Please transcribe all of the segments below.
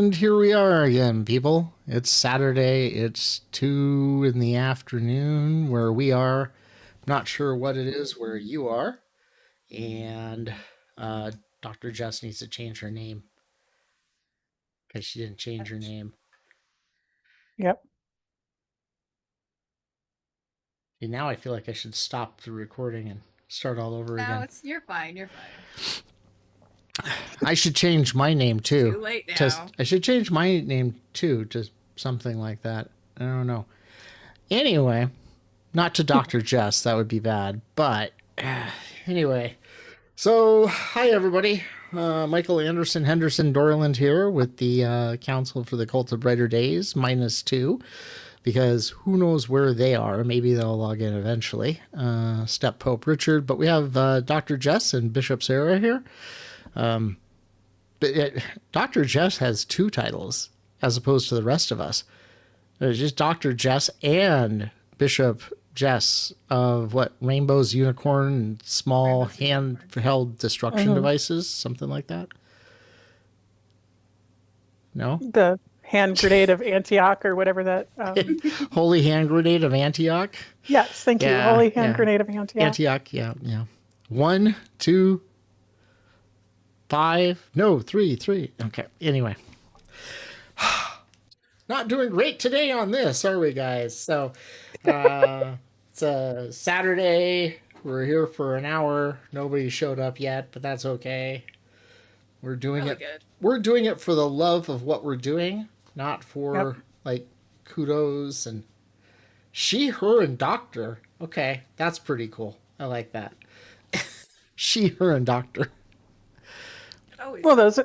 And here we are again, people. It's Saturday. It's 2 in the afternoon where we are. Not sure what it is where you are. And uh, Dr. Jess needs to change her name because she didn't change her name. Yep. And now I feel like I should stop the recording and start all over No, again. you're fine. You're fine. I should change my name too. Too late now. I should change my name too to something like that. I don't know. Anyway, not to Dr. Jess, that would be bad. But anyway, so hi everybody. Michael Anderson Henderson Dorland here with the Council for the Cult of Brighter Days -2, because who knows where they are. Maybe they'll log in eventually. Step Pope Richard, but we have Dr. Jess and Bishop Sarah here. Dr. Jess has 2 titles as opposed to the rest of us. There's just Dr. Jess and Bishop Jess of Rainbows, Unicorn, and Small Handheld Destruction Devices, something like that. No? The hand grenade of Antioch or whatever that. Holy Hand Grenade of Antioch? Yes, thank you. Yeah, Holy hand yeah. grenade of Antioch. Antioch, yeah. 1, 2, 5, no, 3. Okay, anyway. Not doing great today on this, are we, guys? So, it's a Saturday. We're here for an hour. Nobody showed up yet, but that's okay. We're doing it. Good. We're doing it for the love of what we're doing, not for kudos and she, her, and doctor. Okay, that's pretty cool. I like that. She, her, and doctor. Well, those,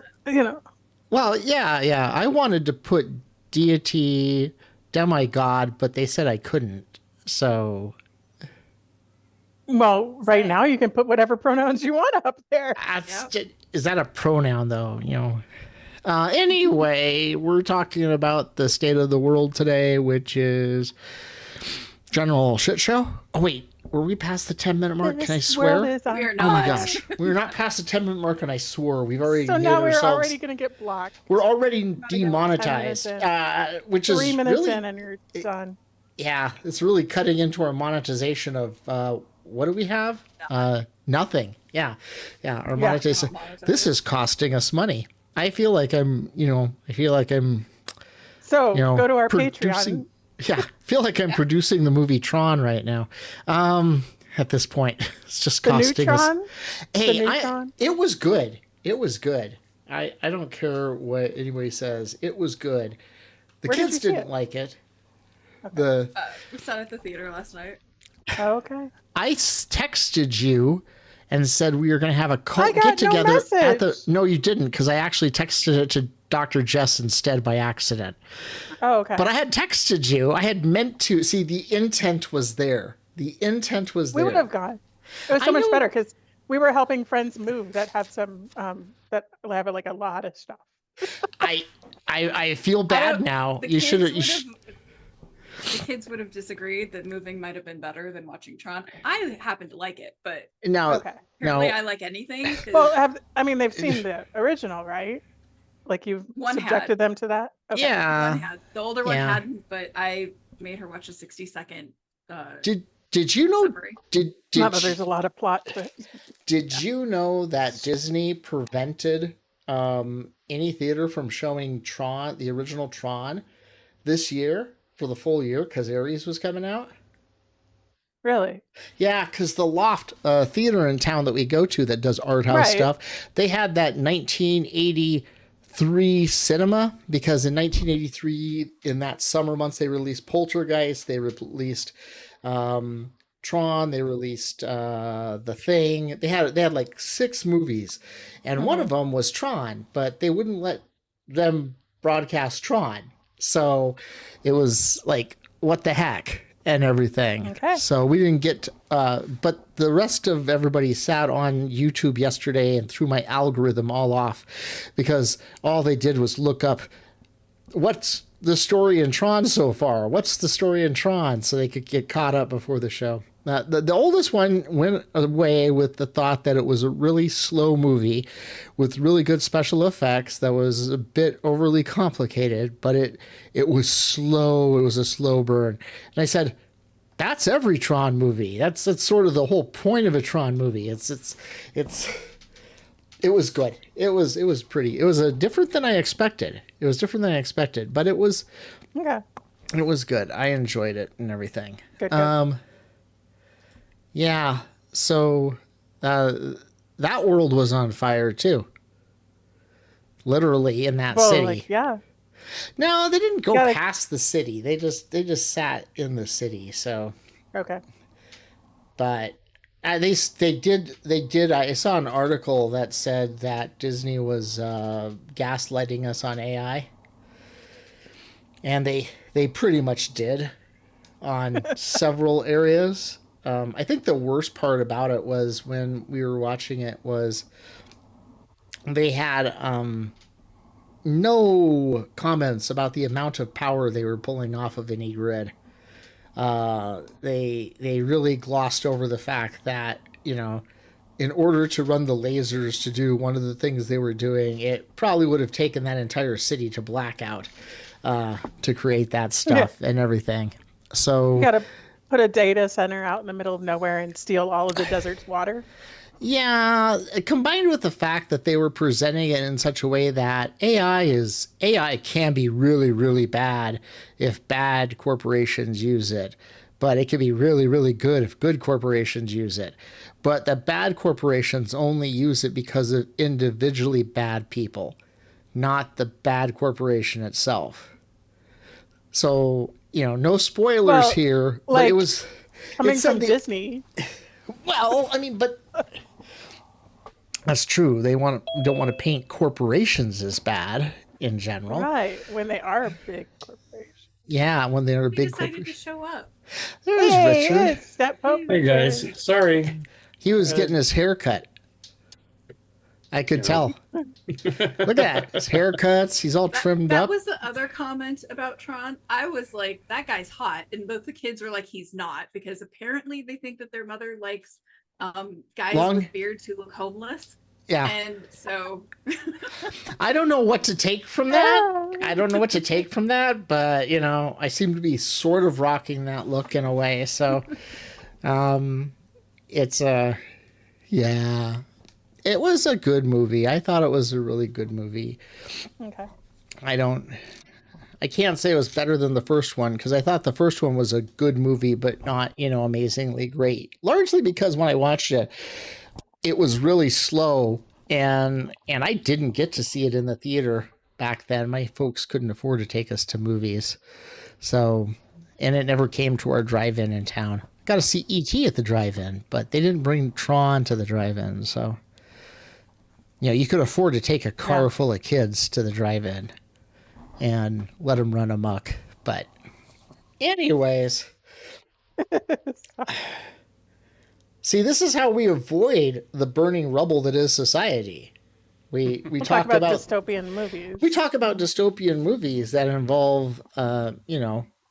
Well, yeah. I wanted to put deity, demigod, but they said I couldn't. So. Well, right now you can put whatever pronouns you want up there. Is that a pronoun, though? Anyway, we're talking about the state of the world today, which is general shit show. Oh, wait. Were we past the 10-minute mark? Can I swear? We are not. Oh my gosh. We're not past the 10-minute mark, and I swore. We've already So made now we're ourselves... already going to get blocked. We're already demonetized, which is 3 minutes really... in and you're done. Yeah, it's really cutting into our monetization of... what do we have? Nothing. Yeah, our monetization. This is costing us money. I feel like I'm... So go to our producing... Patreon. Yeah, I feel like I'm producing the movie Tron right now. At this point, it's just costing us. Hey, it was good. It was good. I don't care what anybody says. It was good. The kids didn't like it. Okay. We saw it at the theater last night. Oh, okay. I texted you and said we were going to have a get together at the. No, you didn't, because I actually texted it to Dr. Jess instead by accident. Oh, okay. But I had texted you. I had meant to. See, the intent was there. The intent was there. We would have gone. It was so much better because we were helping friends move that have some that have like a lot of stuff. I feel bad now. You should have. The kids would have disagreed that moving might have been better than watching Tron. I happen to like it, but apparently I like anything. Well, they've seen the original, right? Like you've subjected them to that? Okay. Yeah. One had. The older one hadn't, but I made her watch a 60-second Did you know summary. Not that there's a lot of plot to it. Did you know that Disney prevented any theater from showing Tron, the original Tron, this year for the full year because Aries was coming out? Really? Yeah, because the Loft theater in town that we go to that does art house stuff, they had that 1983 cinema, because in 1983, in that summer months, they released Poltergeist, they released Tron, they released The Thing. They had like 6 movies, and one of them was Tron, but they wouldn't let them broadcast Tron. So it was like, what the heck, and everything. Okay. So we didn't get, but the rest of everybody sat on YouTube yesterday and threw my algorithm all off, because all they did was look up what's the story in Tron so far. What's the story in Tron? So they could get caught up before the show. The oldest one went away with the thought that it was a really slow movie with really good special effects that was a bit overly complicated, but it was slow. It was a slow burn. And I said, that's every Tron movie. That's sort of the whole point of a Tron movie. It was good. It was pretty. It was different than I expected. It was different than I expected, but it was good. I enjoyed it and everything. Good. Yeah. So that world was on fire too. Literally in that city. Like, yeah. No, they didn't go past the city. They just sat in the city. So. Okay. But they did. I saw an article that said that Disney was gaslighting us on AI, and they pretty much did on several areas. I think the worst part about it was when we were watching it was they had no comments about the amount of power they were pulling off of any grid. They really glossed over the fact that, in order to run the lasers to do one of the things they were doing, it probably would have taken that entire city to blackout to create that stuff and everything. So you gotta put a data center out in the middle of nowhere and steal all of the desert's water. Yeah, combined with the fact that they were presenting it in such a way that AI can be really, really bad if bad corporations use it, but it can be really, really good if good corporations use it. But the bad corporations only use it because of individually bad people, not the bad corporation itself. So, no spoilers here, but it was coming from Disney. Well, I mean, but that's true. They don't want to paint corporations as bad in general, right? When they are big corporations. Yeah, when they are big corporations. To show up. There's Richard. Hey guys, sorry. He was getting his hair cut. I could tell. Look at that. His haircuts. He's all trimmed up. That was the other comment about Tron. I was like, that guy's hot. And both the kids were like, he's not. Because apparently they think that their mother likes guys with beards who look homeless. Yeah. And so. I don't know what to take from that. But, I seem to be sort of rocking that look in a way. So it's yeah. It was a good movie. I thought it was a really good movie. Okay. I can't say it was better than the first one because I thought the first one was a good movie, but not, amazingly great. Largely because when I watched it, it was really slow and I didn't get to see it in the theater back then. My folks couldn't afford to take us to movies. So, and it never came to our drive-in in town. Got to see E.T. at the drive-in, but they didn't bring Tron to the drive-in, so... you could afford to take a car full of kids to the drive-in and let them run amok. But anyways, see, this is how we avoid the burning rubble that is society. We talk about dystopian movies. We talk about dystopian movies that involve,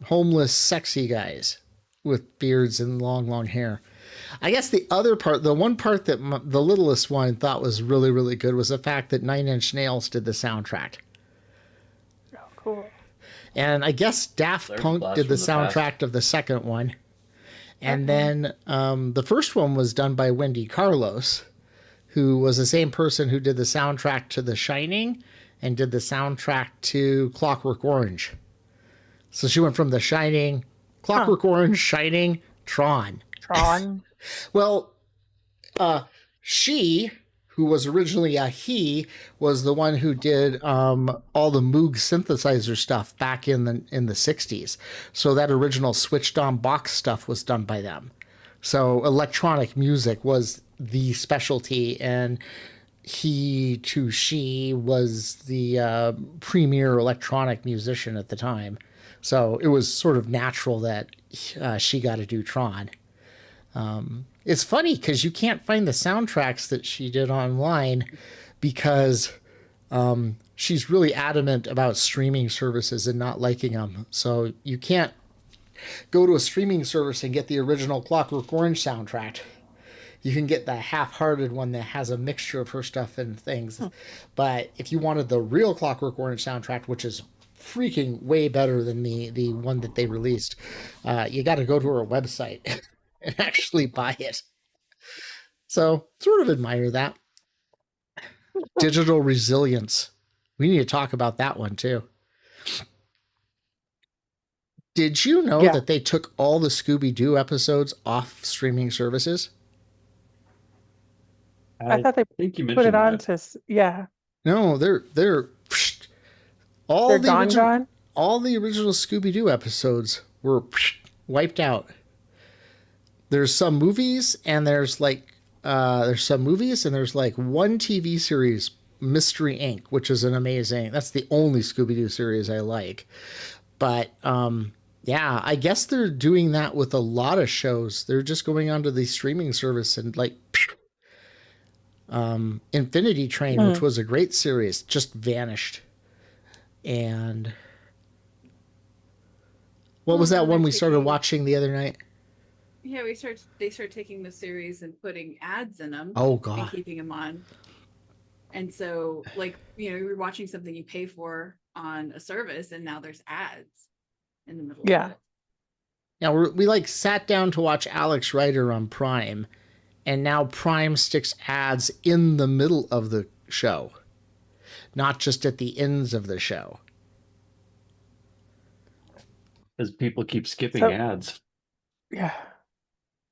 homeless, sexy guys with beards and long, long hair. I guess the other part, the one part that the littlest one thought was really, really good was the fact that 9 Inch Nails did the soundtrack. Oh, cool. And I guess Daft Punk did the soundtrack of the second one. And then the first one was done by Wendy Carlos, who was the same person who did the soundtrack to The Shining and did the soundtrack to Clockwork Orange. So she went from The Shining, Clockwork Orange, Shining, Tron. Well, she, who was originally a he, was the one who did all the Moog synthesizer stuff back in the 60s. So that original switched on box stuff was done by them. So electronic music was the specialty, and he to she was the premier electronic musician at the time. So it was sort of natural that she got to do Tron. It's funny because you can't find the soundtracks that she did online because she's really adamant about streaming services and not liking them. So you can't go to a streaming service and get the original Clockwork Orange soundtrack. You can get the half-hearted one that has a mixture of her stuff and things. But if you wanted the real Clockwork Orange soundtrack, which is freaking way better than the one that they released, you got to go to her website and actually buy it. So sort of admire that. Digital resilience. We need to talk about that one too. Did you know that they took all the Scooby-Doo episodes off streaming services? I thought they think you put it on that. to, No, they're all they're the gone, original, gone? all the original Scooby-Doo episodes were wiped out. There's some movies and there's like one TV series, Mystery Inc., which is that's the only Scooby-Doo series I like. But yeah, I guess they're doing that with a lot of shows. They're just going onto the streaming service and like Infinity Train, which was a great series, just vanished. And what was that one we started watching the other night? Yeah, they started taking the series and putting ads in them. Oh God. And keeping them on. And so, like, you're watching something you pay for on a service, and now there's ads in the middle of it. Now we like sat down to watch Alex Rider on Prime, and now Prime sticks ads in the middle of the show, not just at the ends of the show. As people keep skipping ads. Yeah.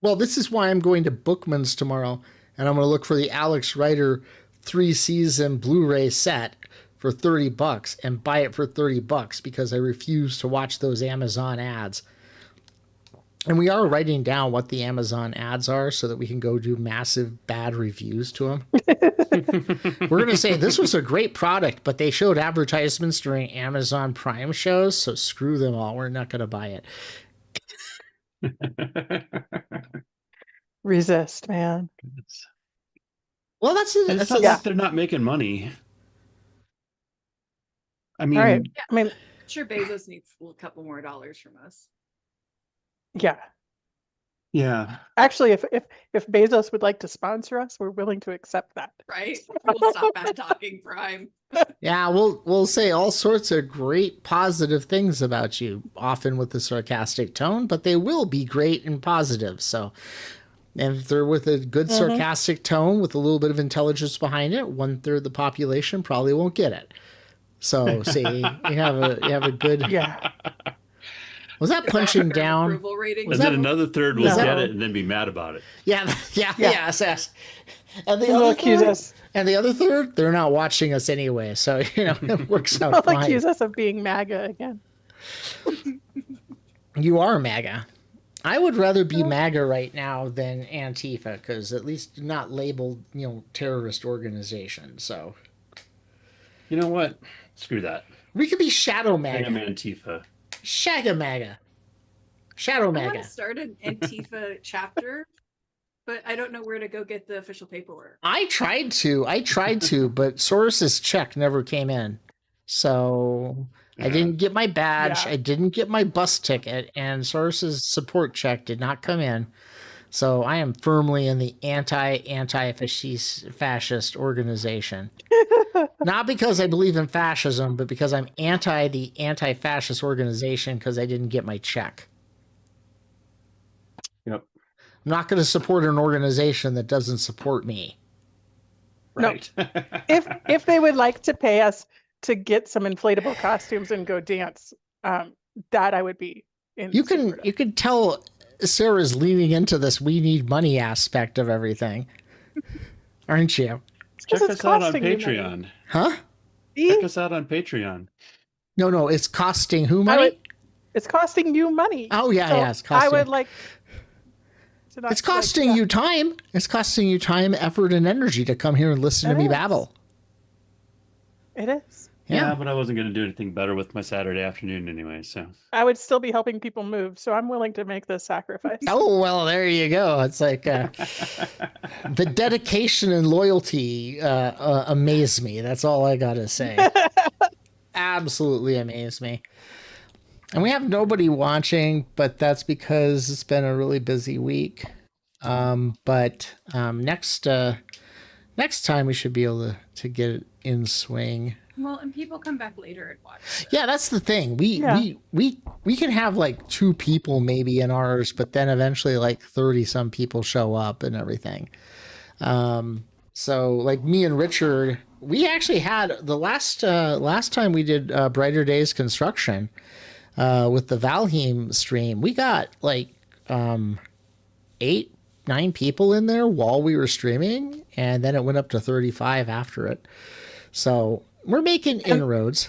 Well, this is why I'm going to Bookman's tomorrow, and I'm going to look for the Alex Rider 3-season Blu-ray set for $30 and buy it for $30 because I refuse to watch those Amazon ads. And we are writing down what the Amazon ads are so that we can go do massive bad reviews to them. We're going to say this was a great product, but they showed advertisements during Amazon Prime shows, so screw them all. We're not going to buy it. Resist, man. Well, that's not like they're not making money. I mean, right. I mean, sure, Bezos needs a couple more dollars from us. Yeah. Yeah. Actually, if Bezos would like to sponsor us, we're willing to accept that. Right? We'll stop bad talking Prime. Yeah, we'll say all sorts of great positive things about you, often with a sarcastic tone, but they will be great and positive. So, and if they're with a good sarcastic tone with a little bit of intelligence behind it, 1/3 the population probably won't get it. So, see, you have a good. Yeah. Was that punching down? Approval rating? And then another third will get it and then be mad about it. Yeah. Yes. And the They'll other accuse us. And the other third, they're not watching us anyway, so it works out They'll fine. accuse us of being MAGA again. You are MAGA. I would rather be MAGA right now than Antifa, because at least not labeled, terrorist organization. So, you know what? Screw that. We could be Shadow MAGA. I am Antifa. Shagga MAGA. Shadow MAGA. I want to start an Antifa chapter, but I don't know where to go get the official paperwork. I tried to, but Soros's check never came in. So I didn't get my badge. I didn't get my bus ticket, and Soros's support check did not come in. So I am firmly in the anti-fascist organization. Not because I believe in fascism, but because I'm anti the anti-fascist organization because I didn't get my check. Yep. I'm not going to support an organization that doesn't support me. Right. No. if they would like to pay us to get some inflatable costumes and go dance, that I would be in. You can tell Sarah's leaning into this "we need money" aspect of everything, aren't you? Check us out on Patreon. Huh? Check us out on Patreon. No, it's costing who money? It's costing you money. Oh yeah, so it's costing. I would like. It's costing you time. It's costing you time, effort, and energy to come here and listen to me babble. It is. Yeah, but I wasn't going to do anything better with my Saturday afternoon anyway, so. I would still be helping people move, so I'm willing to make this sacrifice. Oh, well, there you go. It's like the dedication and loyalty amaze me. That's all I got to say. Absolutely amaze me. And we have nobody watching, but that's because it's been a really busy week. But next time we should be able to get it in swing. Well, and people come back later and watch it. Yeah, that's the thing. Yeah. We can have like 2 people maybe in ours, but then eventually like 30 some people show up and everything. So like me and Richard, we actually had the last time we did Brighter Days Construction with the Valheim stream, we got like 8, 9 people in there while we were streaming, and then it went up to 35 after it. So we're making inroads.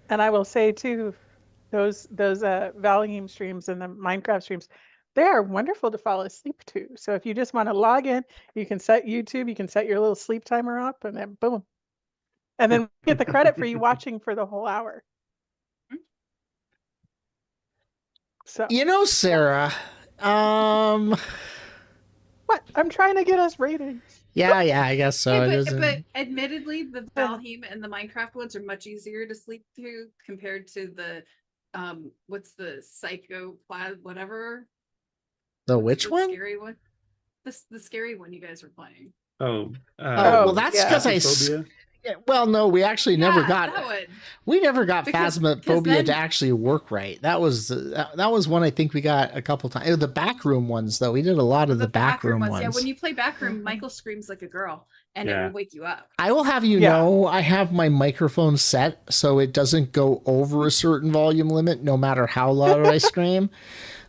And I will say too, those Valheim streams and the Minecraft streams, they are wonderful to fall asleep to. So if you just want to log in, you can set YouTube, you can set your little sleep timer up, and then boom. And then get the credit for you watching for the whole hour. So You know, Sarah, what? I'm trying to get us ratings. yeah, I guess so. It Yeah, isn't- but admittedly, the Valheim and the Minecraft ones are much easier to sleep to compared to the what's the psychoplasm whatever. the What's which the one? Scary one. The scary one you guys were playing. Oh, well, that's yeah. because Phasmophobia? well, no, we actually never Yeah, got that one. we never got Because Phasmophobia then- to actually work right. That was one I think we got a couple times. The backroom ones though, we did a lot of the backroom ones. Yeah, when you play backroom, Michael screams like a girl, and it Yeah. will wake you up. I will have you Yeah. know, I have my microphone set so it doesn't go over a certain volume limit, no matter how loud I scream.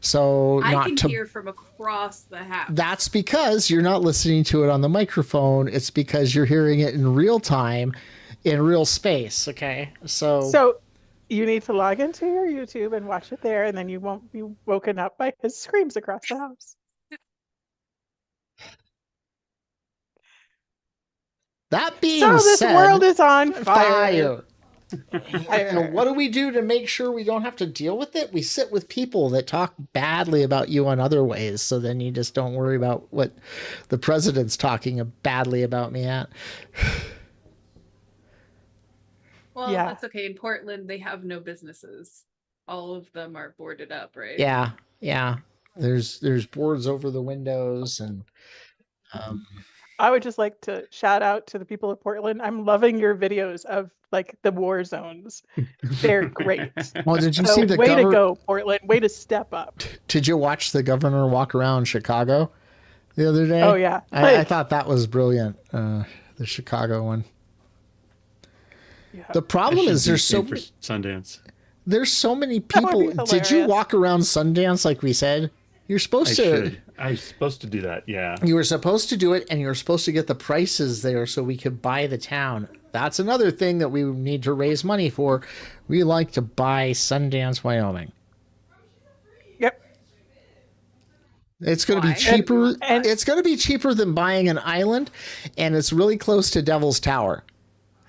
So I not can to. hear from across the house. That's because you're not listening to it on the microphone. It's because you're hearing it in real time, in real space. Okay, So you need to log into your YouTube and watch it there, and then you won't be woken up by his screams across the house. that being So this said, world is on fire. fire. And what do we do to make sure we don't have to deal with it? We sit with people that talk badly about you on other ways, so then you just don't worry about what the president's talking badly about me at. Well, Yeah. that's okay. In Portland, they have no businesses. All of them are boarded up, right? Yeah. There's boards over the windows, and I would just like to shout out to the people of Portland. I'm loving your videos of like the war zones. They're great. well, did you So see the way to governor? go, Portland. Way to step up. Did you watch the governor walk around Chicago the other day? Oh yeah. I thought that was brilliant. The Chicago one. Yeah. The problem I is should do there's so the same for Sundance. there's so many That would people. be Did you hilarious. walk around Sundance like we said? You're supposed to. I'm supposed to do that. Yeah. You were supposed to do it, and you were supposed to get the prices there so we could buy the town. That's another thing that we need to raise money for. We like to buy Sundance, Wyoming. Yep. It's going to Why? be cheaper. And- It's going to be cheaper than buying an island, and it's really close to Devil's Tower.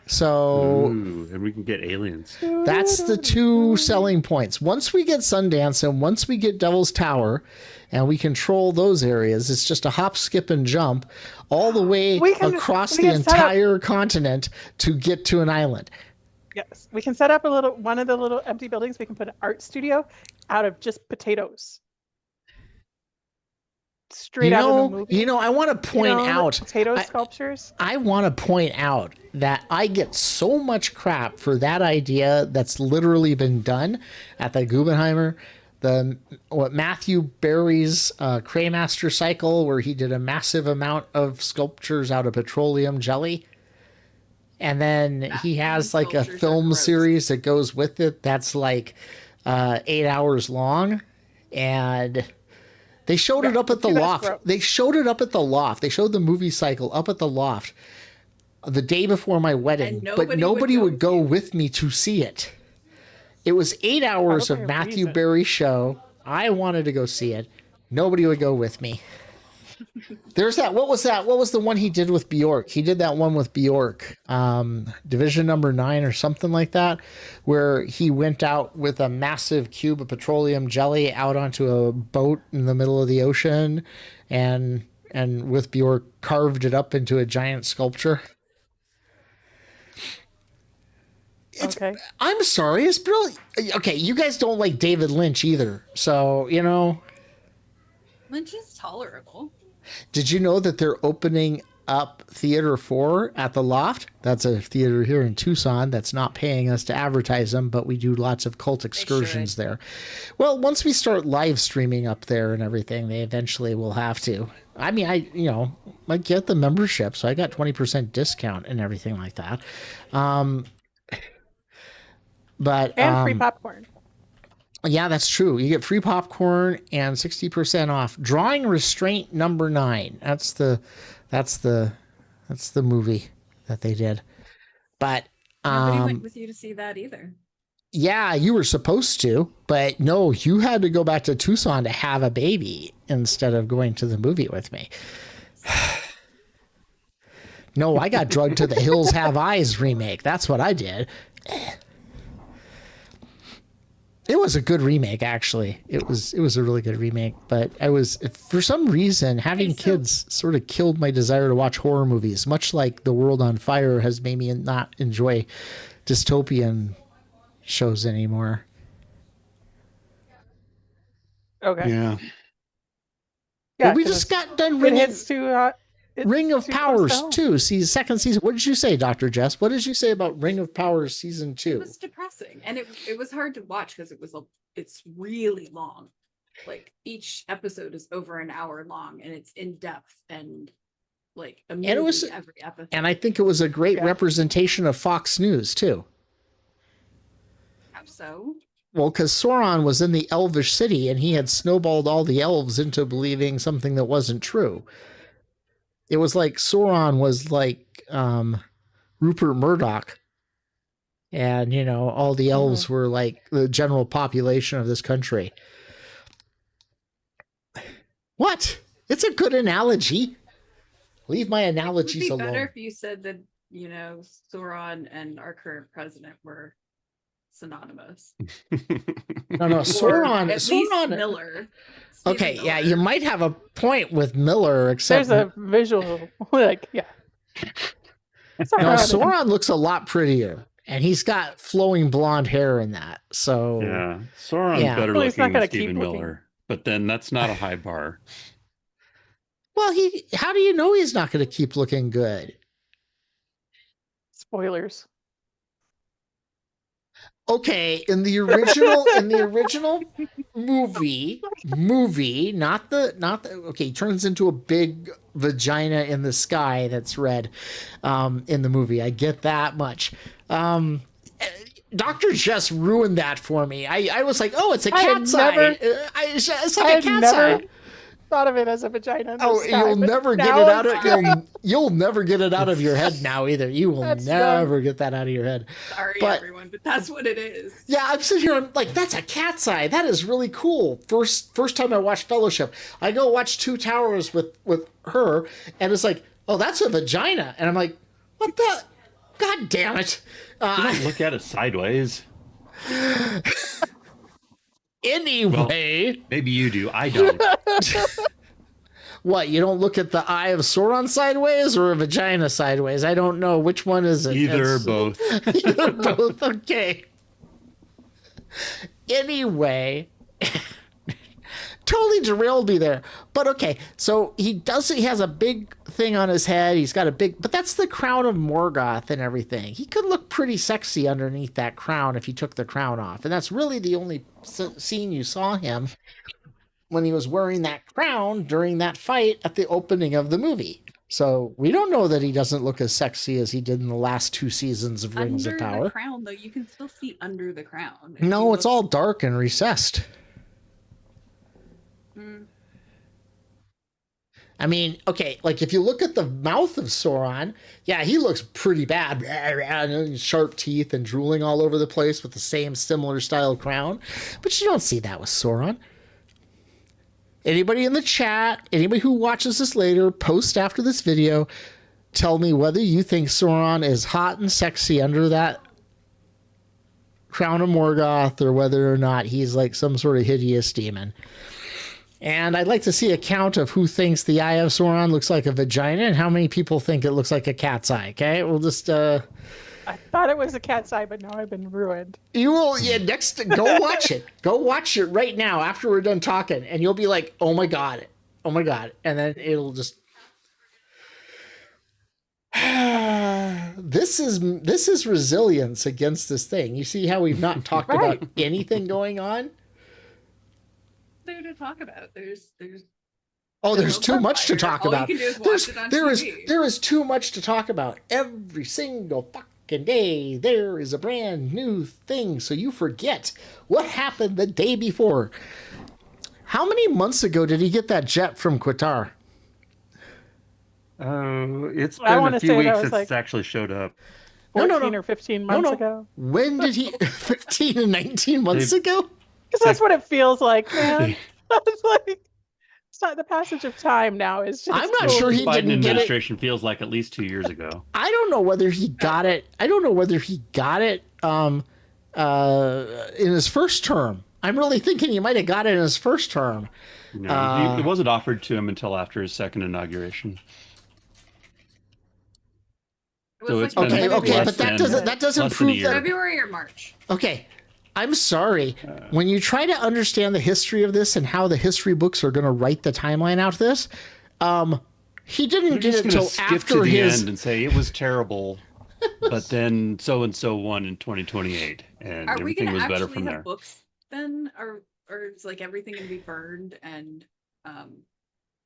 So Ooh, and we can get aliens. that's the 2 selling points. Once we get Sundance and once we get Devil's Tower and we control those areas, it's just a hop, skip, and jump all the way We can- across we the can set up- entire continent to get to an island. Yes. We can set up one of the little empty buildings. We can put an art studio out of just potatoes. Straight out of the movie. I want to point You know, out. potato I- sculptures. I want to point out that I get so much crap for that idea that's literally been done at the Guggenheimer. What Matthew Barry's Craymaster cycle, where he did a massive amount of sculptures out of petroleum jelly. And then he has like a sculptures are film gross. series that goes with it that's like 8 hours long. And they showed it up at the that's loft. gross. They showed it up at the loft. They showed the movie cycle up at the loft the day before my wedding, And but nobody would go with with me to see it. It was 8 hours Probably of a Matthew reason. Berry's show. I wanted to go see it. Nobody would go with me. There's that. What was that? What was the one he did with Bjork? He did that one with Bjork, Division Number 9 or something like that, where he went out with a massive cube of petroleum jelly out onto a boat in the middle of the ocean, and with Bjork carved it up into a giant sculpture. Okay. I'm sorry, it's brilliant. Okay, you guys don't like David Lynch either, so Lynch is tolerable. Did you know that they're opening up Theater 4 at the Loft? That's a theater here in Tucson that's not paying us to advertise them, but we do lots of cult excursions there. Well, once we start live streaming up there and everything, they eventually will have to. I mean, I get the membership, so I got 20% discount and everything like that. But free popcorn. Yeah, that's true. You get free popcorn and 60% off. Drawing Restraint number 9. That's the movie that they did. But nobody went with you to see that either. Yeah, you were supposed to, but no, you had to go back to Tucson to have a baby instead of going to the movie with me. No, I got drugged to the Hills Have Eyes remake. That's what I did. It was a good remake, actually. It was a really good remake, but for some reason, having kids sort of killed my desire to watch horror movies, much like The World on Fire has made me not enjoy dystopian shows anymore. Okay. Yeah. Well, we just got done Ring of Powers 2, second season. What did you say, Dr. Jess? What did you say about Ring of Powers season 2? It was depressing, and it was hard to watch because it's really long. Like each episode is over an hour long, and it's in depth and like a movie every episode. And I think it was a great representation of Fox News too. How so? Well, because Sauron was in the Elvish city, and he had snowballed all the elves into believing something that wasn't true. It was like Sauron was like Rupert Murdoch. And, all the elves were like the general population of this country. What? It's a good analogy. Leave my analogies alone. It would be better if you said that, Sauron and our current president were synonymous. No, Sauron. At least Miller. Okay, Miller. Yeah, you might have a point with Miller, except there's a visual, No, Sauron looks a lot prettier, and he's got flowing blonde hair in that. So yeah, Sauron's better looking than Stephen Miller, but then that's not a high bar. Well, how do you know he's not going to keep looking good? Spoilers. Okay, in the original movie, not the okay, he turns into a big vagina in the sky that's red in the movie. I get that much. Doctor just ruined that for me. I was like, oh, it's a cat's eye. It's like a cat's eye. Thought of it as a vagina. You'll never get it out of you'll never get it out of your head now either. You will never get that out of your head. Sorry, everyone, but that's what it is. Yeah, I'm sitting here. I'm like, that's a cat's eye. That is really cool. First time I watched Fellowship, I go watch Two Towers with her, and it's like, oh, that's a vagina, and I'm like, what the? God damn it! You don't look at it sideways. Anyway, well, maybe you do. I don't. What, you don't look at the eye of Sauron sideways or a vagina sideways? I don't know. Which one is it? Either both. Either both. Okay. Anyway, totally derailed me there. But okay, so he has a big thing on his head. He's got but that's the crown of Morgoth and everything. He could look pretty sexy underneath that crown if he took the crown off. And that's really the only scene you saw him when he was wearing that crown during that fight at the opening of the movie. So we don't know that he doesn't look as sexy as he did in the last 2 seasons of Rings of Power. Under the crown, though, you can still see under the crown. No, it's all dark and recessed. I mean, okay, like if you look at the mouth of Sauron, yeah, he looks pretty bad. Sharp teeth and drooling all over the place with the same similar style crown. But you don't see that with Sauron. Anybody in the chat, anybody who watches this later, post after this video, tell me whether you think Sauron is hot and sexy under that crown of Morgoth or whether or not he's like some sort of hideous demon. And I'd like to see a count of who thinks the eye of Sauron looks like a vagina and how many people think it looks like a cat's eye. Okay, we'll just. I I thought it was a cat's eye, but now I've been ruined. You will, next, go watch it. Go watch it right now after we're done talking, and you'll be like, oh my God. Oh my God. And then it'll just. This is resilience against this thing. You see how we've not talked about anything going on? There to talk about. There's too much to talk about. All you can do is watch it on TV. There is too much to talk about. Every single fucking day there is a brand new thing, so you forget what happened the day before. How many months ago did he get that jet from Qatar? It's been a few weeks since it's actually showed up. 14 or 15 months ago. When did he? 15 and 19 months ago? Because that's what it feels like, man. It's like the passage of time now is just. I'm not sure he Biden didn't get it. administration feels like at least 2 years ago. I don't know whether he got it. In his first term. I'm really thinking he might have got it in his first term. No, it wasn't offered to him until after his second inauguration. So it's okay, but that doesn't prove that February or March. Okay, I'm sorry. When you try to understand the history of this and how the history books are going to write the timeline out of this, he didn't get it until after his end and say it was terrible, but then so and so won in 2028, and everything was better from there. Books then, or is like everything going to be burned and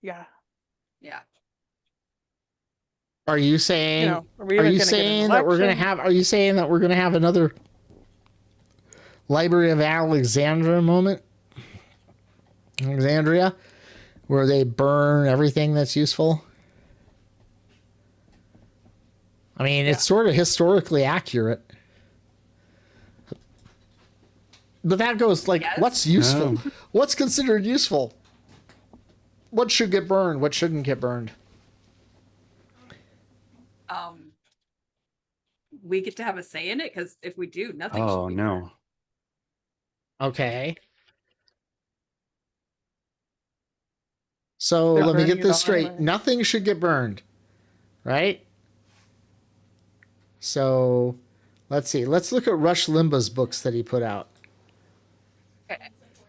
yeah. Are you saying? Are you saying that we're going to have another Library of Alexandria moment? Alexandria, where they burn everything that's useful. I mean, it's sort of historically accurate. But that goes like, what's useful? What's considered useful? What should get burned? What shouldn't get burned? We get to have a say in it, because if we do, nothing should be burned. Okay. So let me get this straight. Nothing should get burned, right? So let's see. Let's look at Rush Limbaugh's books that he put out.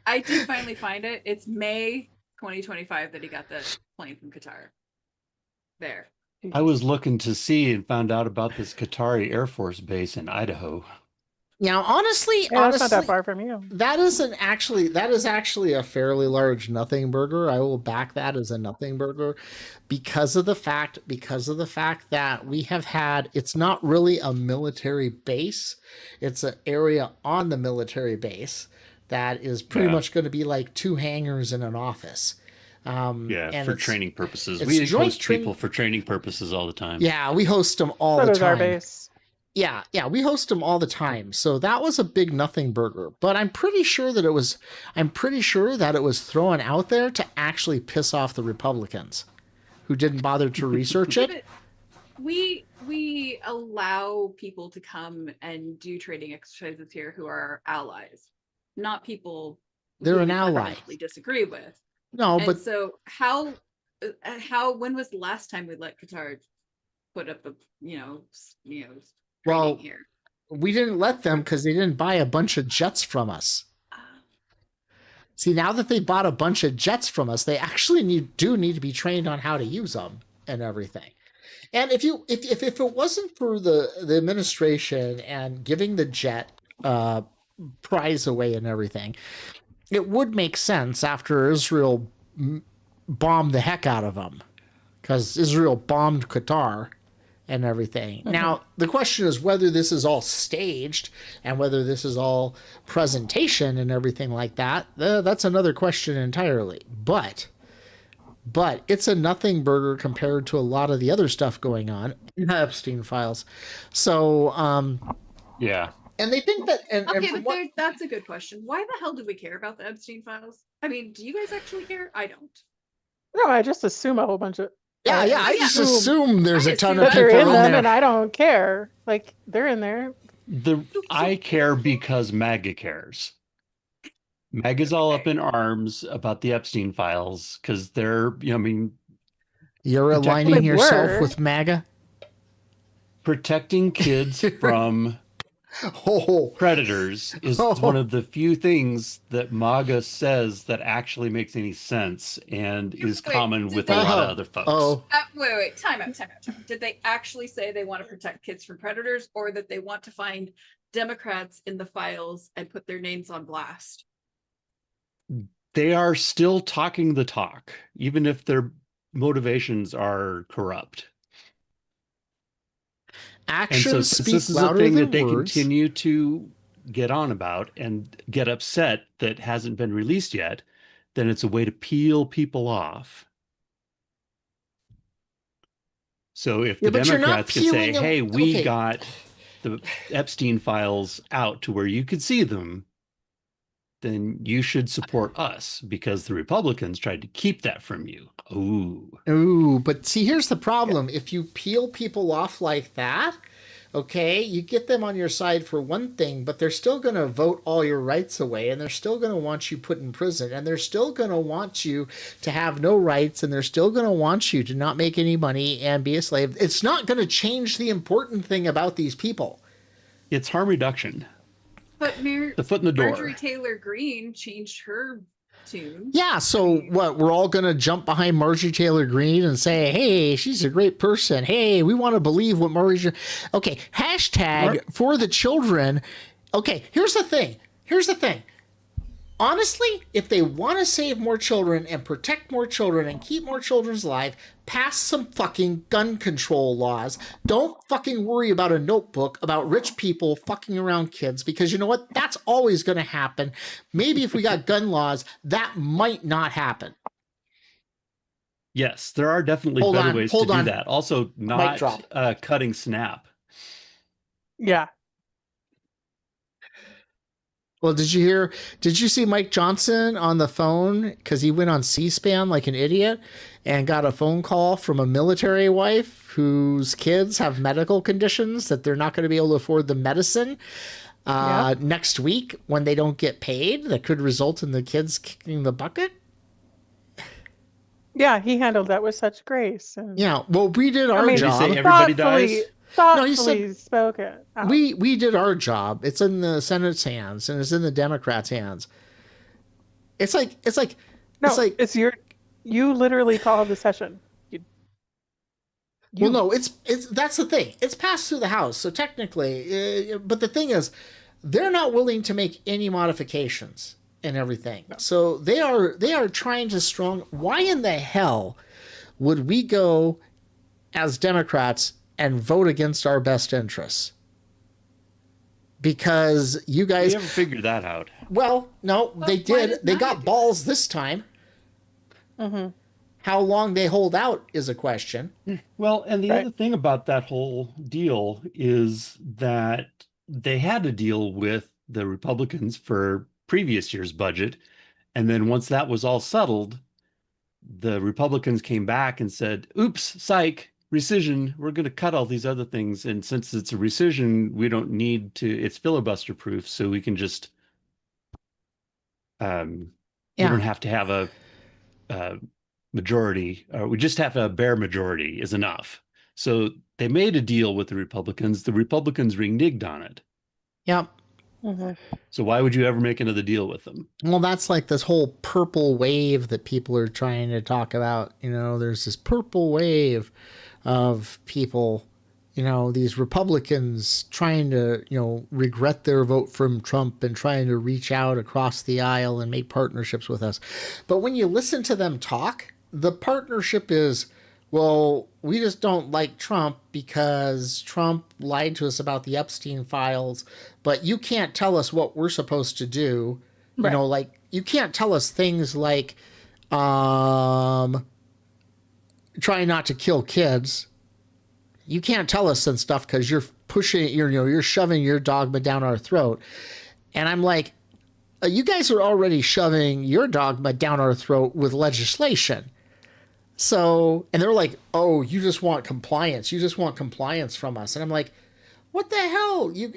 I did finally find it. It's May 2025 that he got the plane from Qatar. There. I was looking to see and found out about this Qatari Air Force base in Idaho. Now, honestly, that's not that far from you. That is actually a fairly large nothing burger. I will back that as a nothing burger because of the fact that we have had, it's not really a military base. It's an area on the military base that is pretty much going to be like 2 hangars in an office. For training purposes. We host people for training purposes all the time. Yeah, we host them all the time. Our base. Yeah, we host them all the time. So that was a big nothing burger. But I'm pretty sure that it was thrown out there to actually piss off the Republicans who didn't bother to research it. We allow people to come and do trading exercises here who are allies, not people they're an ally we disagree with. No, but so when was the last time we let Qatar put up a well here? We didn't let them because they didn't buy a bunch of jets from us. See, now that they bought a bunch of jets from us, they actually do need to be trained on how to use them and everything. And if it wasn't for the administration and giving the jet prize away and everything, it would make sense after Israel bombed the heck out of them, because Israel bombed Qatar and everything. Mm-hmm. Now, the question is whether this is all staged and whether this is all presentation and everything like that. That's another question entirely. But it's a nothing burger compared to a lot of the other stuff going on in the Epstein files. So, yeah. And they think that... that's a good question. Why the hell do we care about the Epstein files? I mean, do you guys actually care? I don't. No, I just assume a whole bunch of... I just assume there's a ton of people in them, there. And I don't care. Like, they're in there. I care because MAGA cares. MAGA's all up in arms about the Epstein files because they're, You're aligning yourself with MAGA? Protecting kids from Oh, predators is one of the few things that MAGA says that actually makes any sense and is Wait, common did with they- a lot of other folks. oh, Wait, time out. Did they actually say they want to protect kids from predators, or that they want to find Democrats in the files and put their names on blast? They are still talking the talk, even if their motivations are corrupt. And so actions since speak this is a louder thing than that they words. continue to get on about and get upset that hasn't been released yet, then it's a way to peel people off. So if the Yeah, but you're not Democrats could say, peeling them- hey, we okay. got the Epstein files out to where you could see them, then you should support us because the Republicans tried to keep that from you. Ooh, but see, here's the problem. If you peel people off like that, okay, you get them on your side for one thing, but they're still going to vote all your rights away, and they're still going to want you put in prison, and they're still going to want you to have no rights, and they're still going to want you to not make any money and be a slave. It's not going to change the important thing about these people. It's harm reduction. But The foot in the door. Marjorie Taylor Greene changed her tune. Yeah, so what? We're all going to jump behind Marjorie Taylor Greene and say, hey, she's a great person. Hey, we want to believe what Marjorie... Okay, hashtag for the children. Okay, here's the thing. Honestly, if they want to save more children and protect more children and keep more children alive, pass some fucking gun control laws. Don't fucking worry about a notebook about rich people fucking around kids, because you know what? That's always going to happen. Maybe if we got gun laws, that might not happen. Yes, there are definitely Hold better on, ways hold to do on. that. Also, not drop. cutting snap. Yeah. Well, did you see Mike Johnson on the phone? Because he went on C-SPAN like an idiot and got a phone call from a military wife whose kids have medical conditions that they're not going to be able to afford the medicine next week when they don't get paid. That could result in the kids kicking the bucket. Yeah, he handled that with such grace. And Yeah, well, we did our Did he job. say everybody dies? Thoughtfully spoken. out. We did our job. It's in the Senate's hands and it's in the Democrats' hands. It's like you literally called the session. Well, no, it's that's the thing. It's passed through the House, so technically, but the thing is, they're not willing to make any modifications and everything. No. So they are trying to why in the hell would we go as Democrats and vote against our best interests? Because you guys We never figured that out. Well, no, they did. They got balls this time. Mm-hmm. How long they hold out is a question. Well, and the other thing about that whole deal is that they had to deal with the Republicans for previous year's budget. And then once that was all settled, the Republicans came back and said, oops, psych, rescission, we're going to cut all these other things. And since it's a rescission, we don't need to, it's filibuster proof. So we can just, we don't have to have a majority, we just have a bare majority is enough. So they made a deal with the Republicans reneged on it. Yep. Mm-hmm. So why would you ever make another deal with them? Well, that's like this whole purple wave that people are trying to talk about. You know, there's this purple wave of people, you know, these Republicans trying to, you know, regret their vote from Trump and trying to reach out across the aisle and make partnerships with us. But when you listen to them talk, the partnership is, well, we just don't like Trump because Trump lied to us about the Epstein files, but you can't tell us what we're supposed to do. Right. You know, like, you can't tell us things like try not to kill kids. You can't tell us some stuff because you're you're shoving your dogma down our throat. And I'm like, you guys are already shoving your dogma down our throat with legislation. So, and they're like, oh, you just want compliance. You just want compliance from us. And I'm like, what the hell? You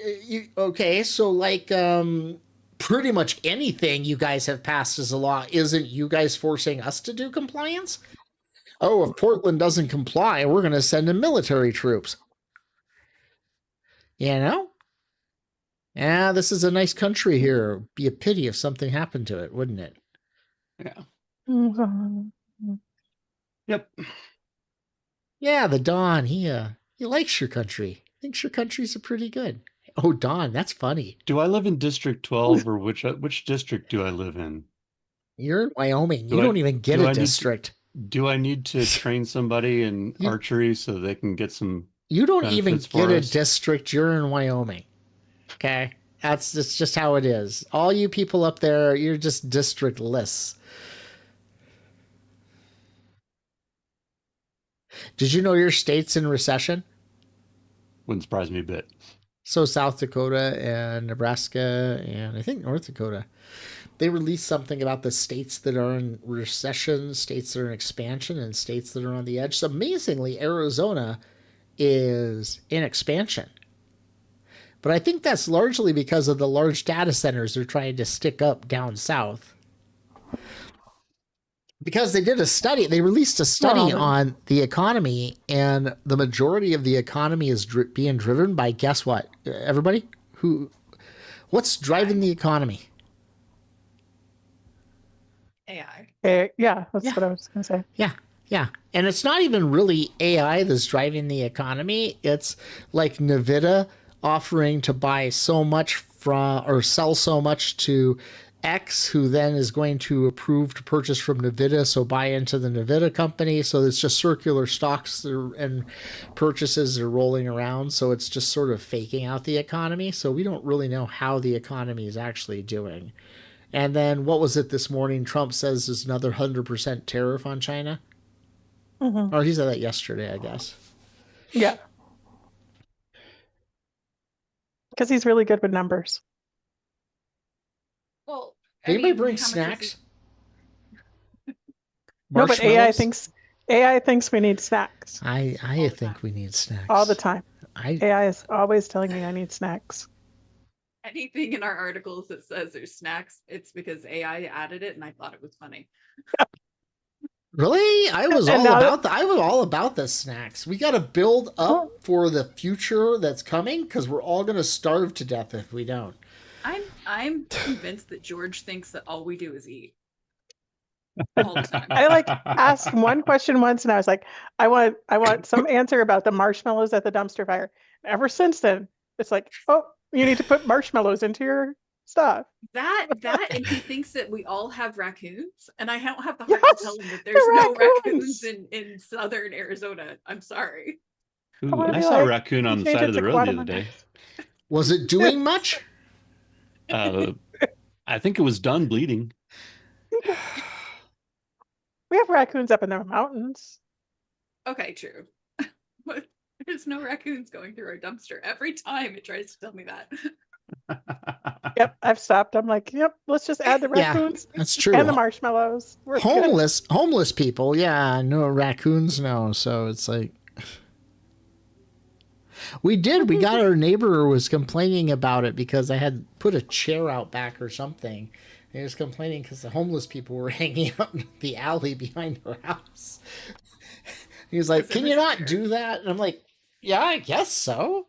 okay, so like pretty much anything you guys have passed as a law isn't you guys forcing us to do compliance? Oh, if Portland doesn't comply, we're going to send in military troops. You know? Yeah, this is a nice country here. Be a pity if something happened to it, wouldn't it? Yeah. Mhm. Yep. Yeah, the Don, he likes your country. Thinks your country's a pretty good. Oh, Don, that's funny. Do I live in District 12 or which district do I live in? You're in Wyoming. You Do I don't even get do a I need to district. do I need to train somebody in You archery so they can get some you don't even benefits get for a us? district. You're in Wyoming. Okay? That's just how it is. All you people up there, you're just districtless. Did you know your state's in recession? Wouldn't surprise me a bit. So South Dakota and Nebraska and I think North Dakota, they released something about the states that are in recession, states that are in expansion, and states that are on the edge. So amazingly, Arizona is in expansion. But I think that's largely because of the large data centers they're trying to stick up down south. Because they did a study, they released a study on the economy, and the majority of the economy is being driven by, guess what? Everybody? What's driving the economy? AI. Yeah, that's what I was going to say. Yeah. And it's not even really AI that's driving the economy. It's like Nvidia offering to buy so much from or sell so much to X, who then is going to approve to purchase from Nvidia, so buy into the Nvidia company. So it's just circular stocks and purchases are rolling around. So it's just sort of faking out the economy. So we don't really know how the economy is actually doing. And then what was it this morning? Trump says there's another 100% tariff on China. Mm-hmm. Or he said that yesterday, I guess. Yeah. Because he's really good with numbers. Well, Anybody bring snacks? No, but AI thinks we need snacks I think we need snacks all the time. I AI is always telling me I need snacks. Anything in our articles that says there's snacks, it's because AI added it and I thought it was funny. really I was And all now about I was all about the snacks. We got to build up for the future that's coming because we're all going to starve to death if we don't. I'm convinced that George thinks that all we do is eat. All the time. I asked one question once and I was like, I want some answer about the marshmallows at the dumpster fire. Ever since then, it's like, oh, you need to put marshmallows into your stuff. That and he thinks that we all have raccoons, and I don't have the heart Yes, to tell him that there's no raccoons in southern Arizona. I'm sorry. Ooh, I saw a raccoon on the side of the road the other day. Was it doing much? I think it was done bleeding. We have raccoons up in the mountains. Okay, true. But there's no raccoons going through our dumpster. Every time it tries to tell me that. Yep, I've stopped. I'm like, yep, let's just add the raccoons. Yeah, that's true. And the marshmallows. We're homeless people. Yeah, no raccoons. No. So it's like we got our neighbor was complaining about it because I had put a chair out back or something. He was complaining because the homeless people were hanging out in the alley behind her house. He was like, "Can you not do that?" And I'm like, "Yeah, I guess so."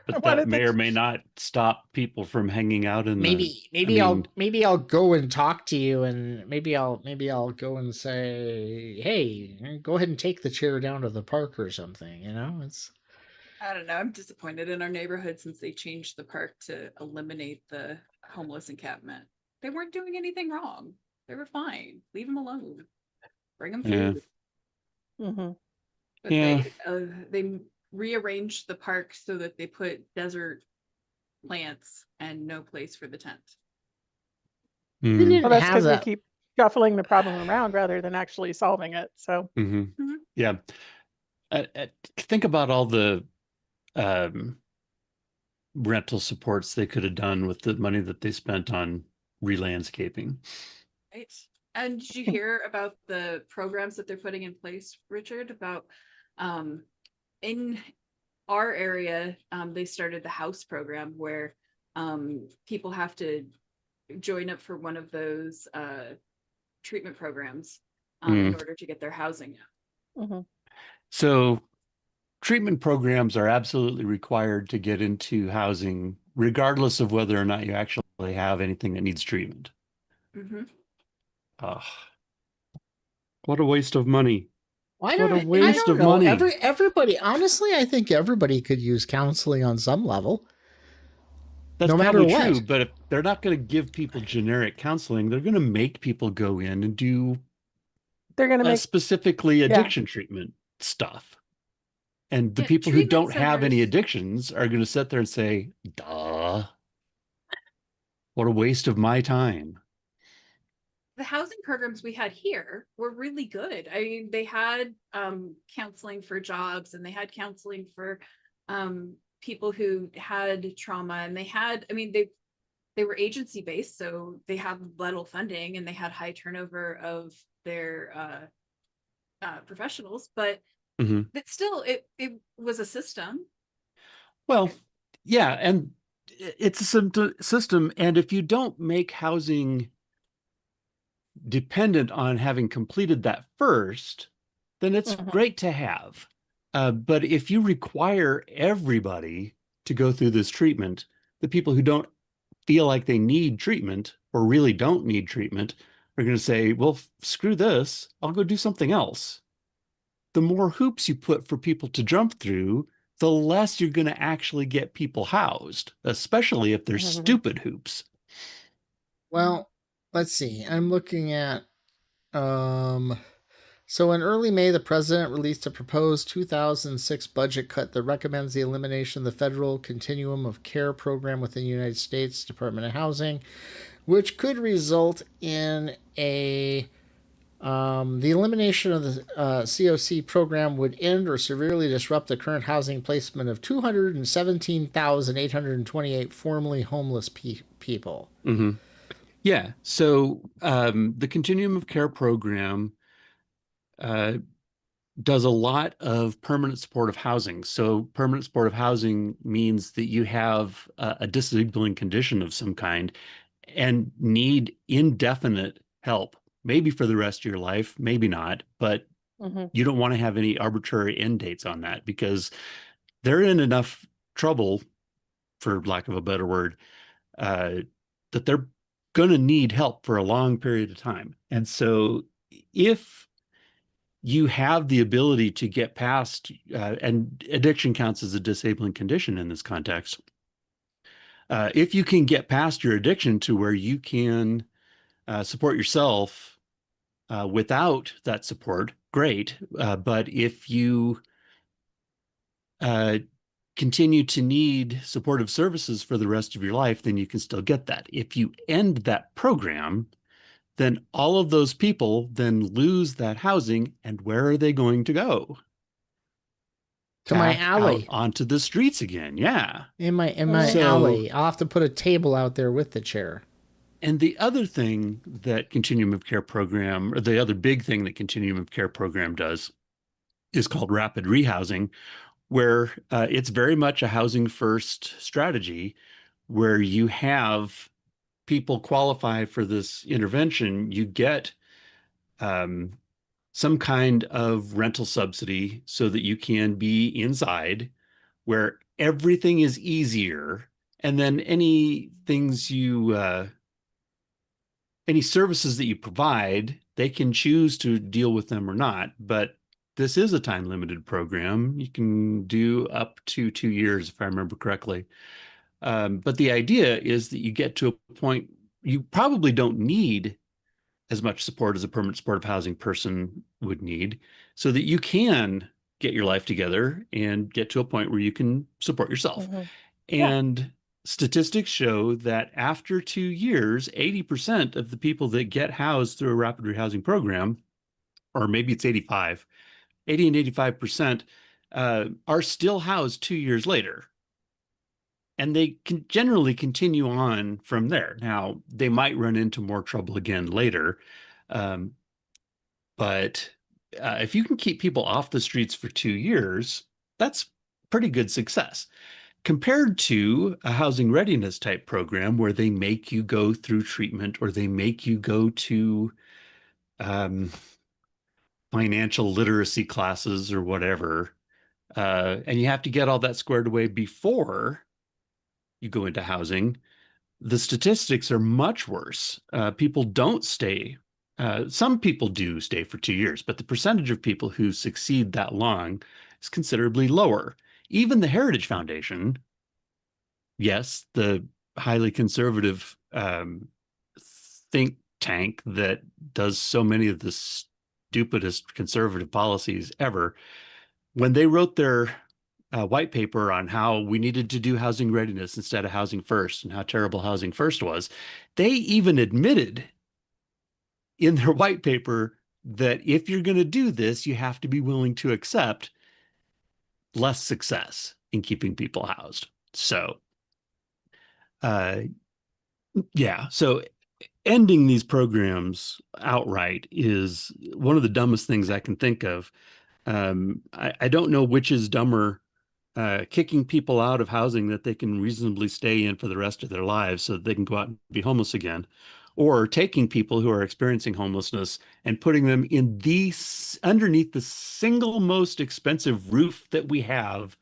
But that may or may not stop people from hanging out in maybe I'll go and talk to you, and maybe I'll go and say, "Hey, go ahead and take the chair down to the park or something." You know, it's. I don't know. I'm disappointed in our neighborhood since they changed the park to eliminate the homeless encampment. They weren't doing anything wrong. They were fine. Leave them alone. Bring them food. Yeah. Mm-hmm. But they rearranged the park so that they put desert plants and no place for the tent. Well, that's because we keep shuffling the problem around rather than actually solving it. So yeah, think about all the rental supports they could have done with the money that they spent on re-landscaping. Right. And did you hear about the programs that they're putting in place, Richard, about in our area, they started the house program where people have to join up for one of those treatment programs in order to get their housing. So treatment programs are absolutely required to get into housing, regardless of whether or not you actually have anything that needs treatment. Hmm. Ugh, what a waste of money. I What a don't. I waste don't of know. money. Everybody. Honestly, I think everybody could use counseling on some level, That's no matter probably true, what. but if they're not going to give people generic counseling, they're going to make people go in and do They're going to make, specifically yeah. addiction treatment stuff. And the Yeah, people who treatment don't have any centers. addictions are going to sit there and say, duh, what a waste of my time. The housing programs we had here were really good. I mean, they had counseling for jobs, and they had counseling for people who had trauma, and they had, I mean, they were agency based, so they had little funding and they had high turnover of their professionals, but Mm-hmm. still it was a system. Well, yeah, and it's a system, and if you don't make housing dependent on having completed that first, then it's Mhm. great to have. But if you require everybody to go through this treatment, the people who don't feel like they need treatment or really don't need treatment are going to say, well, screw this, I'll go do something else. The more hoops you put for people to jump through, the less you're going to actually get people housed, especially if they're Mhm. stupid hoops. Well, let's see. I'm looking at. Um, so in early May, the president released a proposed 2006 budget cut that recommends the elimination of the federal continuum of care program within the United States Department of Housing, which could result in a the elimination of the COC program would end or severely disrupt the current housing placement of 217,828 formerly homeless people. Mm-hmm. Yeah. So the Continuum of Care program uh, does a lot of permanent supportive housing. So permanent supportive housing means that you have a disabling condition of some kind and need indefinite help, maybe for the rest of your life, maybe not, but Mhm. you don't want to have any arbitrary end dates on that because they're in enough trouble, for lack of a better word, uh, that they're going to need help for a long period of time. And so if you have the ability to get past, and addiction counts as a disabling condition in this context. If you can get past your addiction to where you can support yourself without that support, great. But if you uh, continue to need supportive services for the rest of your life, then you can still get that. If you end that program, then all of those people then lose that housing, and where are they going to go? To my Back out alley. onto the streets again. Yeah. In my Mhm. So, alley, I'll have to put a table out there with the chair. and the other thing that Continuum of Care program, or the other big thing that Continuum of Care program does, is called rapid rehousing, where it's very much a housing first strategy, where you have people qualify for this intervention. You get um, some kind of rental subsidy so that you can be inside, where everything is easier. And then any services that you provide, they can choose to deal with them or not. But this is a time limited program. You can do up to 2 years, if I remember correctly. But the idea is that you get to a point you probably don't need as much support as a permanent supportive housing person would need, so that you can get your life together and get to a point where you can support yourself. Mhm. Yeah. And statistics show that after 2 years, 80% of the people that get housed through a rapid rehousing program, or maybe it's 85, 80 and 85%, are still housed 2 years later. And they can generally continue on from there. Now, they might run into more trouble again later. Um, but if you can keep people off the streets for 2 years, that's pretty good success compared to a housing readiness type program where they make you go through treatment or they make you go to um, financial literacy classes or whatever. and you have to get all that squared away before you go into housing, the statistics are much worse. People don't stay. Some people do stay for 2 years, but the percentage of people who succeed that long is considerably lower. Even the Heritage Foundation, yes, the highly conservative think tank that does so many of the stupidest conservative policies ever, when they wrote their white paper on how we needed to do housing readiness instead of housing first and how terrible housing first was, they even admitted in their white paper that if you're going to do this, you have to be willing to accept less success in keeping people housed. So, so ending these programs outright is one of the dumbest things I can think of. I don't know which is dumber, kicking people out of housing that they can reasonably stay in for the rest of their lives so that they can go out and be homeless again, or taking people who are experiencing homelessness and putting them in underneath the single most expensive roof that we have,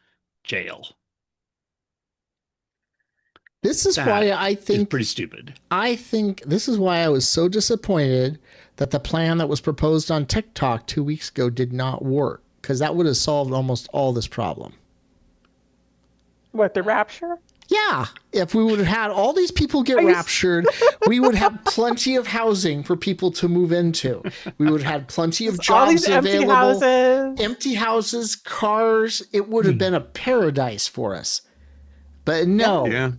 jail. This is why I think it's pretty stupid. I think this is why I was so disappointed that the plan that was proposed on TikTok 2 weeks ago did not work, because that would have solved almost all this problem. What, the rapture? Yeah, if we would have had all these people get raptured, we would have plenty of housing for people to move into. We would have had plenty of jobs available. Empty houses, cars. It would have been a paradise for us. But no,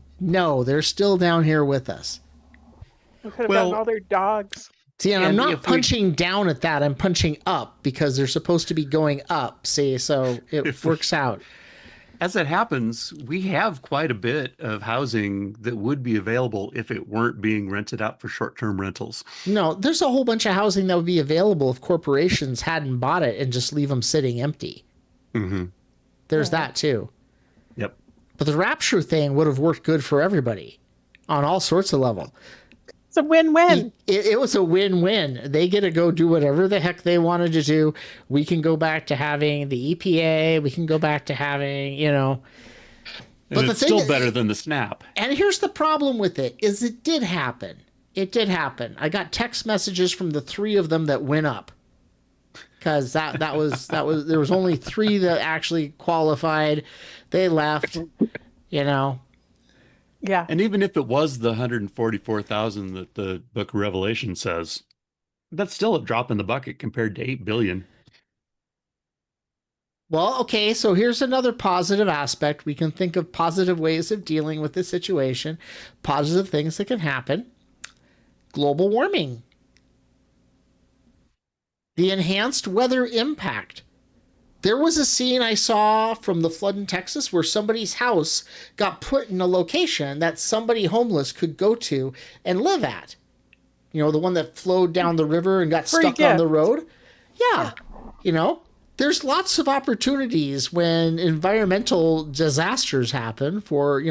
they're still down here with us. We could have gotten all their dogs. See, and I'm not punching down at that. I'm punching up because they're supposed to be going up. See, so it works out. As it happens, we have quite a bit of housing that would be available if it weren't being rented out for short-term rentals. No, there's a whole bunch of housing that would be available if corporations hadn't bought it and just leave them sitting empty. Mm-hmm. There's that too. Yep. But the rapture thing would have worked good for everybody on all sorts of level. It's a win-win. It was a win-win. They get to go do whatever the heck they wanted to do. We can go back to having the EPA. We can go back to having, But it's still better than the SNAP. And here's the problem with it, is it did happen. It did happen. I got text messages from the 3 of them that went up. Because that was there was only 3 that actually qualified. They left, Yeah. And even if it was the 144,000 that the Book of Revelation says, that's still a drop in the bucket compared to 8 billion. Well, okay, so here's another positive aspect. We can think of positive ways of dealing with this situation, positive things that can happen. Global warming. The enhanced weather impact. There was a scene I saw from the flood in Texas where somebody's house got put in a location that somebody homeless could go to and live at. The one that flowed down the river and got stuck on the road. Yeah. There's lots of opportunities when environmental disasters happen for,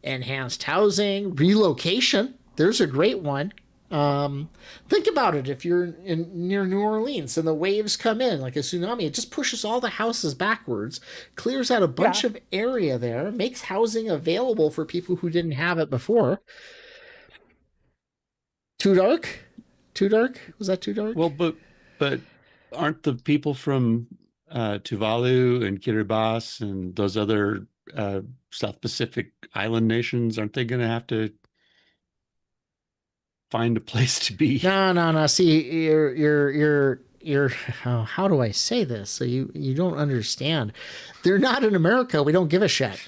enhanced housing, relocation. There's a great one. Think about it. If you're near New Orleans and the waves come in like a tsunami, it just pushes all the houses backwards, clears out a bunch of area there, makes housing available for people who didn't have it before. Too dark? Was that too dark? Well, but aren't the people from Tuvalu and Kiribati and those other South Pacific island nations, aren't they going to have to find a place to be? No. See, you're how do I say this? So you don't understand. They're not in America. We don't give a shit.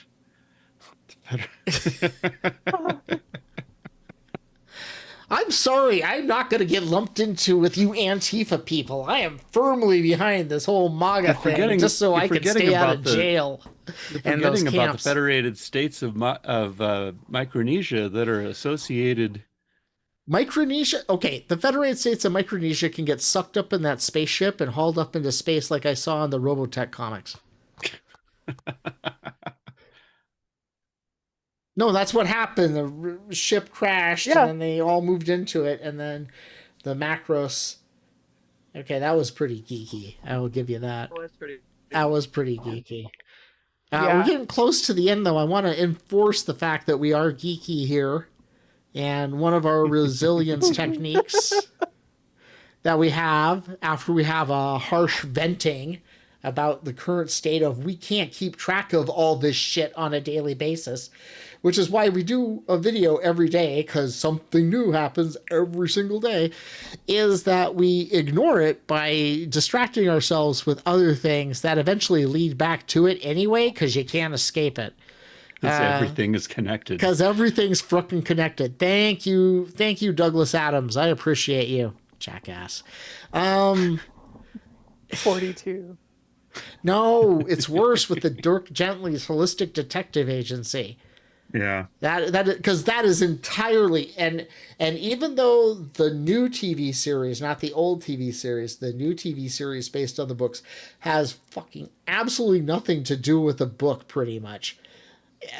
I'm sorry. I'm not going to get lumped into with you Antifa people. I am firmly behind this whole MAGA thing just so I can stay out of jail. And forgetting about the Federated States of Micronesia that are associated. Micronesia, okay, the Federated States of Micronesia can get sucked up in that spaceship and hauled up into space like I saw in the Robotech comics. No, that's what happened. The ship crashed and then they all moved into it, and then the Macros. Okay, that was pretty geeky. I will give you that. Well, that's pretty That was pretty geeky. We're Yeah. getting close to the end, though. I want to enforce the fact that we are geeky here. And one of our resilience techniques that we have after we have a harsh venting about the current state of we can't keep track of all this shit on a daily basis, which is why we do a video every day, because something new happens every single day, is that we ignore it by distracting ourselves with other things that eventually lead back to it anyway, because you can't escape it. Because everything is connected. Because everything's fucking connected. Thank you, Douglas Adams. I appreciate you, jackass. 42. No, it's worse with the Dirk Gently's Holistic Detective Agency. Yeah. That because that is entirely and even though the new TV series, not the old TV series, the new TV series based on the books has fucking absolutely nothing to do with the book, pretty much.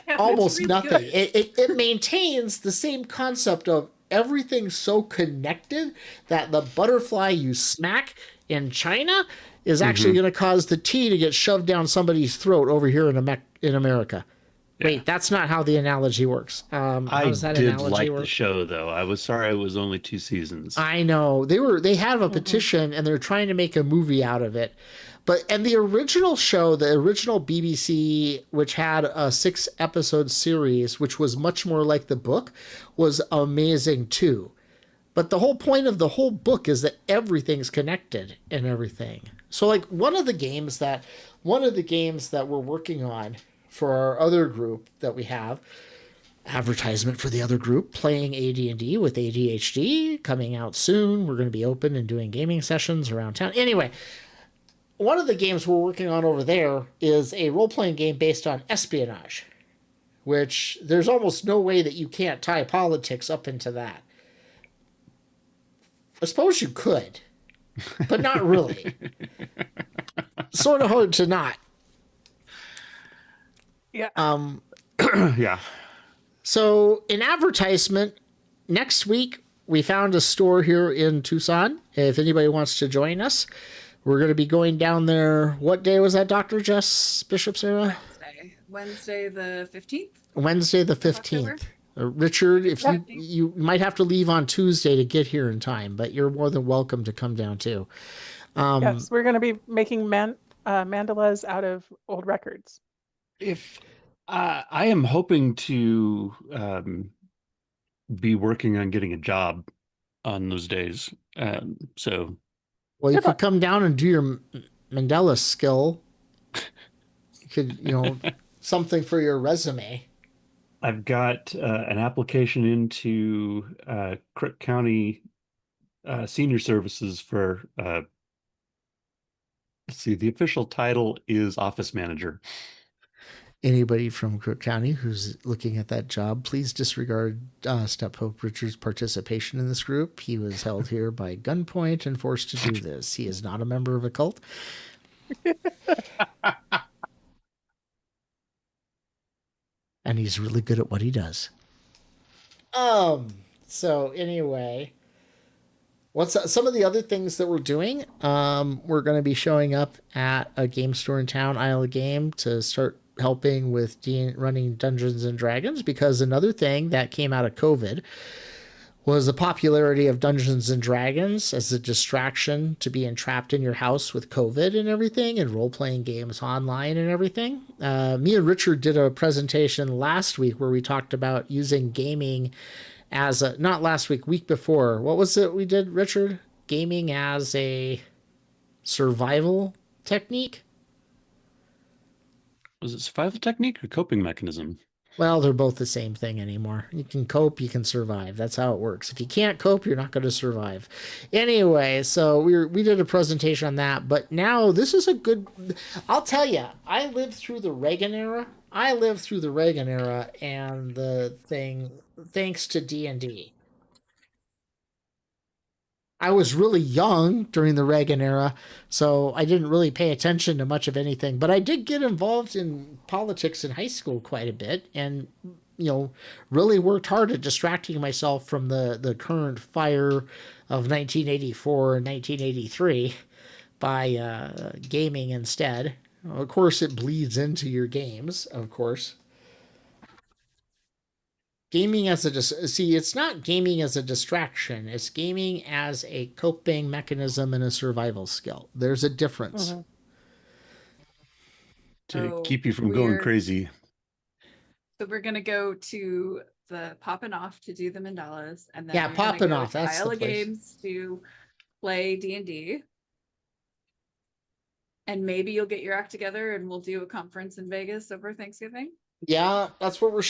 Yeah, Almost really nothing. good. It maintains the same concept of everything's so connected that the butterfly you smack in China is actually going to cause the tea to get shoved down somebody's throat over here in America. Yeah. Wait, that's not how the analogy works. How does that did analogy like work? the show, though. I was sorry it was only 2 seasons. I know. They have a petition and they're trying to make a movie out of it. And the original show, the original BBC, which had a 6-episode series, which was much more like the book, was amazing too. But the whole point of the whole book is that everything's connected and everything. So like one of the games that we're working on for our other group that we have, advertisement for the other group, playing AD&D with ADHD, coming out soon. We're going to be open and doing gaming sessions around town. Anyway, one of the games we're working on over there is a role-playing game based on espionage, which there's almost no way that you can't tie politics up into that. I suppose you could, but not really. Sort of hard to not. Yeah. Yeah. So in advertisement, next week, we found a store here in Tucson. If anybody wants to join us, we're going to be going down there. What day was that, Dr. Jess, Bishop Sarah? Wednesday the 15th? Wednesday the 15th. Richard, if you might have to leave on Tuesday to get here in time, but you're more than welcome to come down too. Yes, we're going to be making mandalas out of old records. If I am hoping to be working on getting a job on those days. So, well, you could come down and do your Mandela skill. You could, something for your resume. I've got an application into Crook County Senior Services for, let's see, the official title is Office Manager. Anybody from Crook County who's looking at that job, please disregard Step Pope Richard's participation in this group. He was held here by gunpoint and forced to do this. He is not a member of a cult. And he's really good at what he does. So anyway, what's some of the other things that we're doing? We're going to be showing up at a game store in town, Isle of Game, to start helping with running Dungeons and Dragons, because another thing that came out of COVID was the popularity of Dungeons and Dragons as a distraction to being trapped in your house with COVID and everything, and role-playing games online and everything. Me and Richard did a presentation last week where we talked about using gaming as a, not last week, week before. What was it we did, Richard? Gaming as a survival technique? Was it survival technique or coping mechanism? Well, they're both the same thing anymore. You can cope, you can survive. That's how it works. If you can't cope, you're not going to survive. Anyway, so we did a presentation on that, but now this is a good... I'll tell you, I lived through the Reagan era. And the thing, thanks to D&D. I was really young during the Reagan era, so I didn't really pay attention to much of anything. But I did get involved in politics in high school quite a bit, and really worked hard at distracting myself from the current fire of 1984 and 1983 by gaming instead. Of course, it bleeds into your games, of course. Gaming as a see, it's not gaming as a distraction. It's gaming as a coping mechanism and a survival skill. There's a difference. To So keep you from going crazy. So we're gonna go to the popping off to do the mandalas, and then Yeah, you're gonna popping go off. to That's the Isle of place. Games to play D&D. And maybe you'll get your act together and we'll do a conference in Vegas over Thanksgiving. Yeah, that's what we're.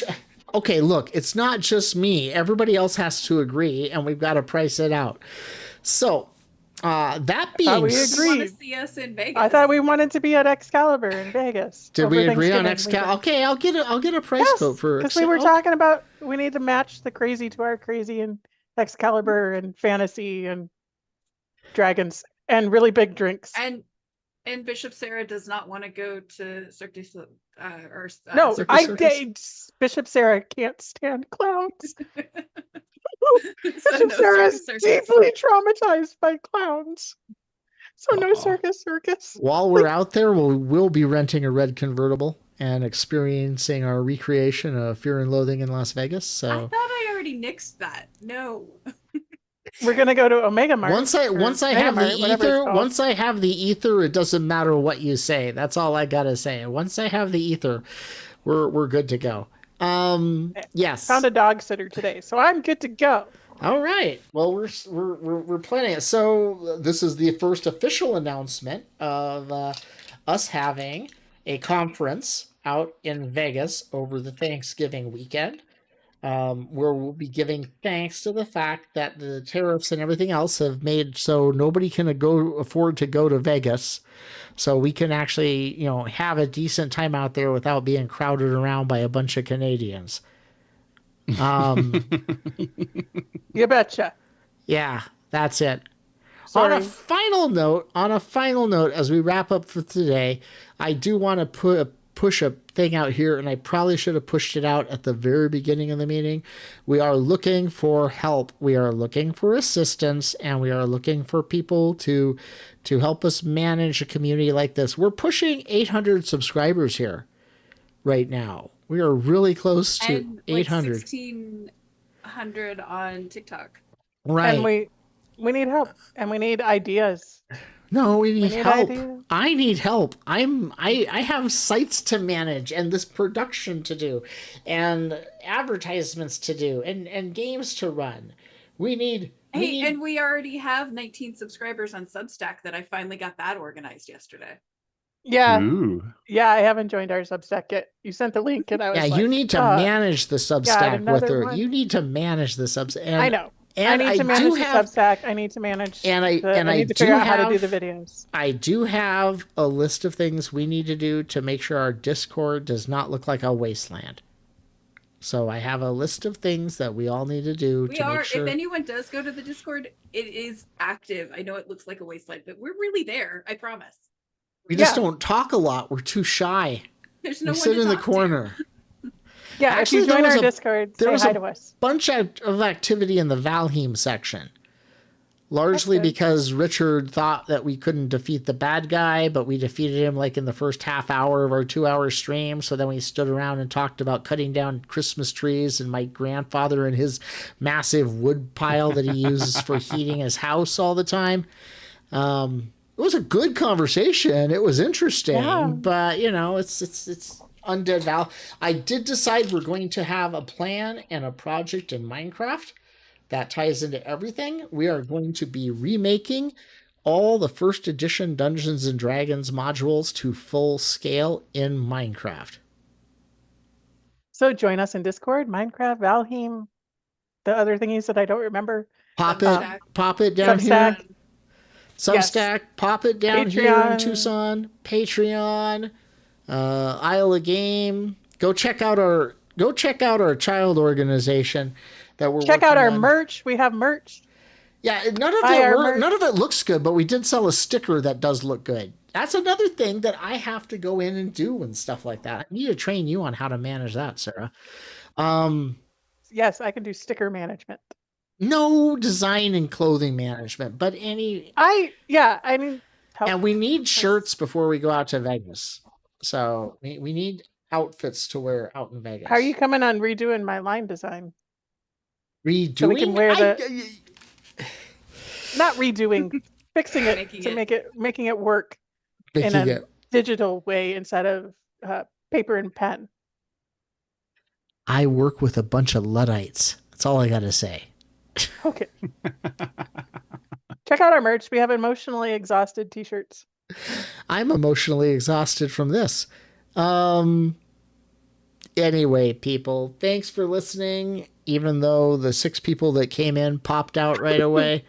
Okay, look, it's not just me. Everybody else has to agree, and we've got to price it out. So, that being we You want to agreed. see us in Vegas? I thought we wanted to be at Excalibur in Vegas. Did we agree on Thanksgiving Excal? Okay, I'll get a price quote for. because we were talking about we need to match the crazy to our crazy and Excalibur and fantasy and dragons and really big drinks. And Bishop Sarah does not want to go to Cirque du Soleil. No, Cirque I du did. Bishop Sarah can't stand clowns. So Bishop no Sarah is circus. deeply traumatized by clowns. So no Uh-oh. circus. While we're out there, we'll be renting a red convertible and experiencing our recreation of Fear and Loathing in Las Vegas. So I thought I already nixed that. No. We're gonna go to Omega Mart. once I have the ether, once I have the ether, it doesn't matter what you say. That's all I gotta say. Once I have the ether, we're good to go. Yes. Found a dog sitter today, so I'm good to go. All right. Well, we're planning it. So this is the first official announcement of us having a conference out in Vegas over the Thanksgiving weekend, where we'll be giving thanks to the fact that the tariffs and everything else have made so nobody can afford to go to Vegas. So we can actually, have a decent time out there without being crowded around by a bunch of Canadians. You betcha. Yeah, that's it. Sorry. On a final note, as we wrap up for today, I do want to push a thing out here, and I probably should have pushed it out at the very beginning of the meeting. We are looking for help. We are looking for assistance, and we are looking for people to help us manage a community like this. We're pushing 800 subscribers here right now. We are really close to and 800. 1,600 on TikTok. Right. And we need help, and we need ideas. No, we need help. Ideas. I need help. I have sites to manage and this production to do and advertisements to do and games to run. And we already have 19 subscribers on Substack that I finally got that organized yesterday. Yeah. Ooh. Yeah, I haven't joined our Substack yet. You sent the link and I was like, you need to manage the Substack with her. one. You need to manage the Substack. I know. And I need to manage the Substack. I need to manage I need to figure out how to do the videos. I do have a list of things we need to do to make sure our Discord does not look like a wasteland. So I have a list of things that we all need to do make sure. If anyone does go to the Discord, it is active. I know it looks like a wasteland, but we're really there. I promise. We just don't talk a lot. We're too shy. There's no we one sit to in the talk corner. Yeah, Actually, if you join our Discord, say hi to us. Bunch of activity in the Valheim section. Largely because Richard thought that we couldn't defeat the bad guy, but we defeated him like in the first half hour of our 2-hour stream. So then we stood around and talked about cutting down Christmas trees and my grandfather and his massive wood pile that he uses for heating his house all the time. It was a good conversation. It was interesting, but it's Undead Val. I did decide we're going to have a plan and a project in Minecraft that ties into everything. We are going to be remaking all the first edition Dungeons and Dragons modules to full scale in Minecraft. So join us in Discord, Minecraft, Valheim, the other thingies that I don't remember. Pop it down here. Substack, pop it down here in Tucson. Patreon, Isle of Game. Go check out our child organization that we're check out our merch. We have merch. Yeah, none of it looks good, but we did sell a sticker that does look good. That's another thing that I have to go in and do and stuff like that. I need to train you on how to manage that, Sarah. Yes, I can do sticker management. No design and clothing management, but help. And we need shirts before we go out to Vegas. So we need outfits to wear out in Vegas. How are you coming on redoing my line design? Redoing? So we can wear not redoing, fixing it making it work in a digital way instead of paper and pen. I work with a bunch of Luddites. That's all I got to say. Okay. Check out our merch. We have emotionally exhausted t-shirts. I'm emotionally exhausted from this. Anyway, people, thanks for listening. Even though the 6 people that came in popped out right away.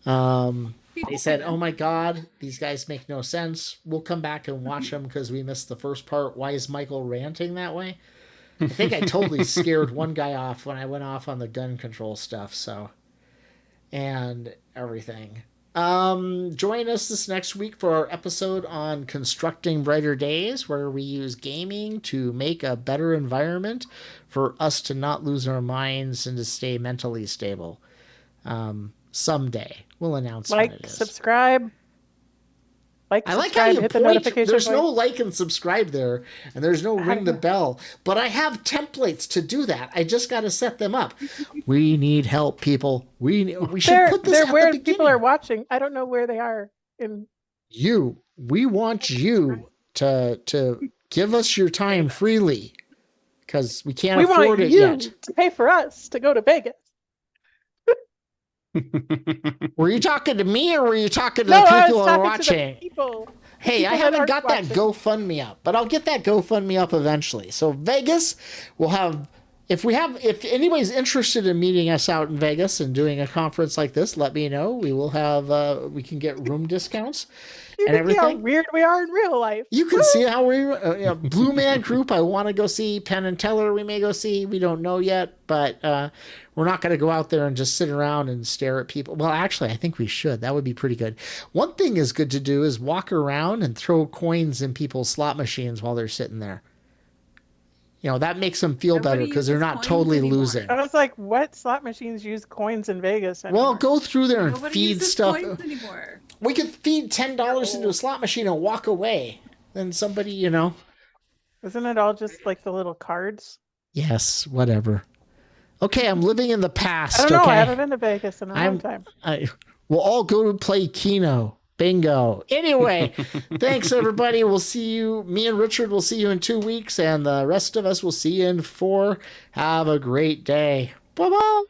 They said, oh my God, these guys make no sense. We'll come back and watch them because we missed the first part. Why is Michael ranting that way? I think I totally scared one guy off when I went off on the gun control stuff. So, and everything. Join us this next week for our episode on constructing brighter days, where we use gaming to make a better environment for us to not lose our minds and to stay mentally stable. Someday we'll announce when it is. Subscribe. I like how you point. There's no like and subscribe there, and there's no ring the bell. But I have templates to do that. I just got to set them up. We need help, people. We should put this at the beginning. People are watching. I don't know where they are. We want you to give us your time freely, because we can't afford it yet. We want you to pay for us to go to Vegas. Were you talking to me, or were you talking to the people who are watching? Hey, I haven't got that GoFundMe up, but I'll get that GoFundMe up eventually. So Vegas, we'll have, if anybody's interested in meeting us out in Vegas and doing a conference like this, let me know. We will have, we can get room discounts and everything. See how weird we are in real life. You can see how Blue Man Group, I want to go see. Penn and Teller, we may go see. We don't know yet, but we're not going to go out there and just sit around and stare at people. Well, actually, I think we should. That would be pretty good. One thing is good to do is walk around and throw coins in people's slot machines while they're sitting there. That makes them feel better because they're not totally losing. I was like, what slot machines use coins in Vegas anymore? Well, go through there and Nobody feed uses stuff. coins anymore. We could feed $10 into a slot machine and walk away. Then somebody, Isn't it all just like the little cards? Yes, whatever. Okay, I'm living in the past. I don't know. Okay? I haven't been to Vegas in a long time. We'll all go to play Keno. Bingo. Anyway, thanks, everybody. We'll see you. Me and Richard will see you in 2 weeks, and the rest of us will see you in 4. Have a great day. Bye-bye.